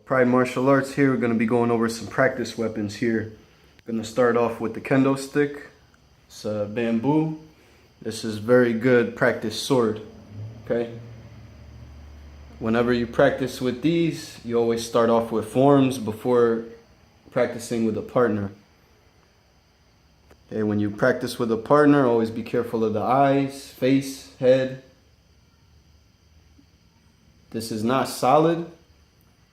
Pride Martial Arts here. We're going to be going over some practice weapons here. Going to start off with the Kendo stick. It's bamboo. This is very good practice sword. Okay. Whenever you practice with these, you always start off with forms before practicing with a partner. Okay, when you practice with a partner, always be careful of the eyes, face, head. This is not solid,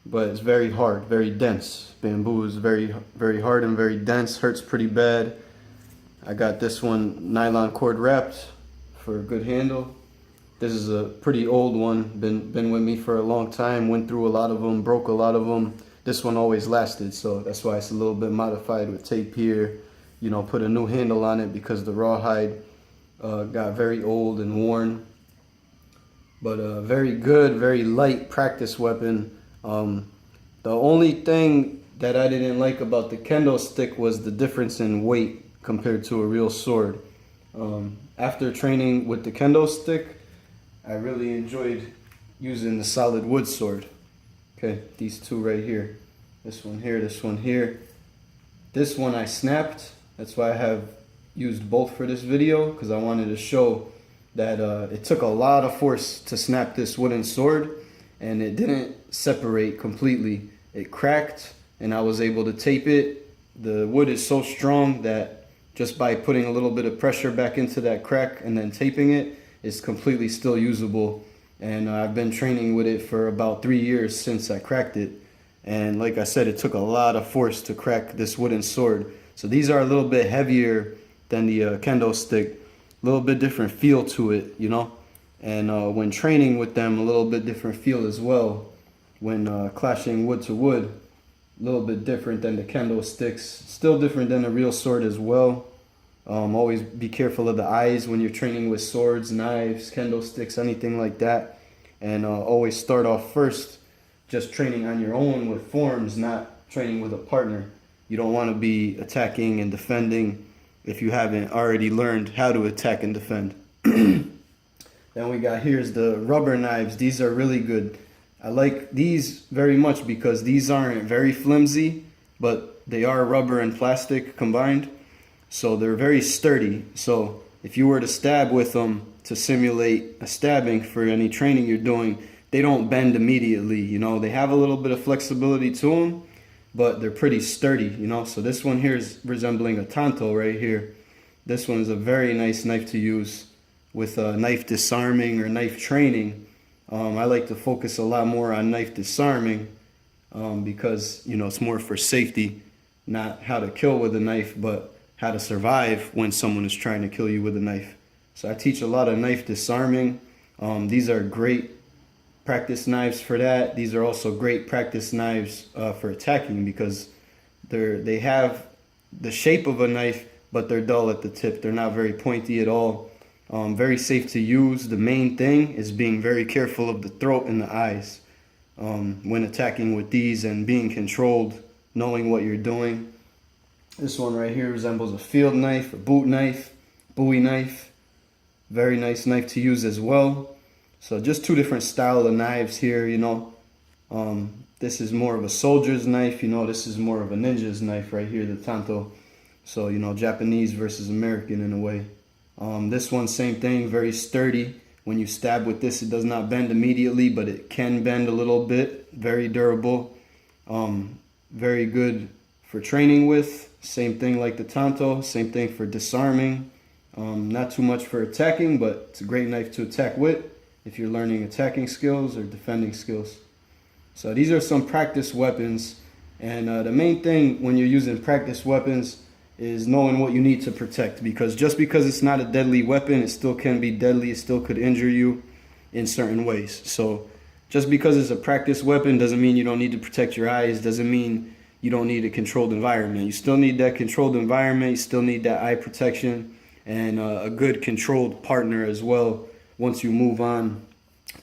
but it's very hard, very dense. Bamboo is very, very hard and very dense, hurts pretty bad. I got this one nylon cord wrapped for a good handle. This is a pretty old one, been with me for a long time, went through a lot of them, broke a lot of them. This one always lasted, so that's why it's a little bit modified with tape here. You know, put a new handle on it because the rawhide got very old and worn. But a very good, very light practice weapon. The only thing that I didn't like about the Kendo stick was the difference in weight compared to a real sword. After training with the Kendo stick, I really enjoyed using the solid wood sword. Okay, these two right here. This one here, this one here. This one I snapped. That's why I have used both for this video, because I wanted to show that it took a lot of force to snap this wooden sword, and it didn't separate completely. It cracked, and I was able to tape it. The wood is so strong that just by putting a little bit of pressure back into that crack and then taping it, it's completely still usable. And I've been training with it for about 3 years since I cracked it. And like I said, it took a lot of force to crack this wooden sword. So these are a little bit heavier than the Kendo stick. A little bit different feel to it, you know. And when training with them, a little bit different feel as well. When clashing wood to wood, a little bit different than the Kendo sticks. Still different than a real sword as well. Always be careful of the eyes when you're training with swords, knives, Kendo sticks, anything like that. And always start off first just training on your own with forms, not training with a partner. You don't want to be attacking and defending if you haven't already learned how to attack and defend. Then we got here's the rubber knives. These are really good. I like these very much because these aren't very flimsy, but they are rubber and plastic combined. So they're very sturdy. So if you were to stab with them to simulate a stabbing for any training you're doing, they don't bend immediately. You know, they have a little bit of flexibility to them, but they're pretty sturdy, you know. So this one here is resembling a tanto right here. This one is a very nice knife to use with knife disarming or knife training. I like to focus a lot more on knife disarming because, you know, it's more for safety, not how to kill with a knife, but how to survive when someone is trying to kill you with a knife. So I teach a lot of knife disarming. These are great practice knives for that. These are also great practice knives for attacking because they have the shape of a knife, but they're dull at the tip. They're not very pointy at all. Very safe to use. The main thing is being very careful of the throat and the eyes when attacking with these and being controlled, knowing what you're doing. This one right here resembles a field knife, a boot knife, Bowie knife. Very nice knife to use as well. So just two different style of knives here, you know. This is more of a soldier's knife, you know. This is more of a ninja's knife right here, the tanto. So, you know, Japanese versus American in a way. This one, same thing, very sturdy. When you stab with this, it does not bend immediately, but it can bend a little bit. Very durable. Very good for training with. Same thing like the tanto, same thing for disarming. Not too much for attacking, but it's a great knife to attack with if you're learning attacking skills or defending skills. So these are some practice weapons, and the main thing when you're using practice weapons is knowing what you need to protect, because just because it's not a deadly weapon, it still can be deadly. It still could injure you in certain ways. So just because it's a practice weapon doesn't mean you don't need to protect your eyes, doesn't mean you don't need a controlled environment. You still need that controlled environment. You still need that eye protection and a good controlled partner as well once you move on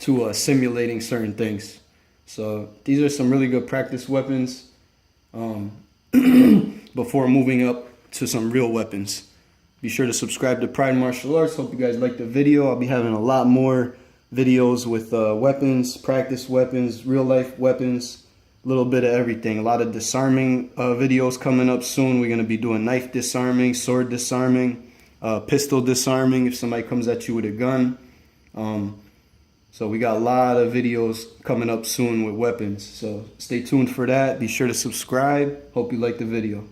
to simulating certain things. So these are some really good practice weapons before moving up to some real weapons. Be sure to subscribe to Pride Martial Arts. Hope you guys liked the video. I'll be having a lot more videos with weapons, practice weapons, real life weapons. a little bit of everything. A lot of disarming videos coming up soon. We're going to be doing knife disarming, sword disarming, pistol disarming if somebody comes at you with a gun. So we got a lot of videos coming up soon with weapons. So stay tuned for that. Be sure to subscribe. Hope you like the video.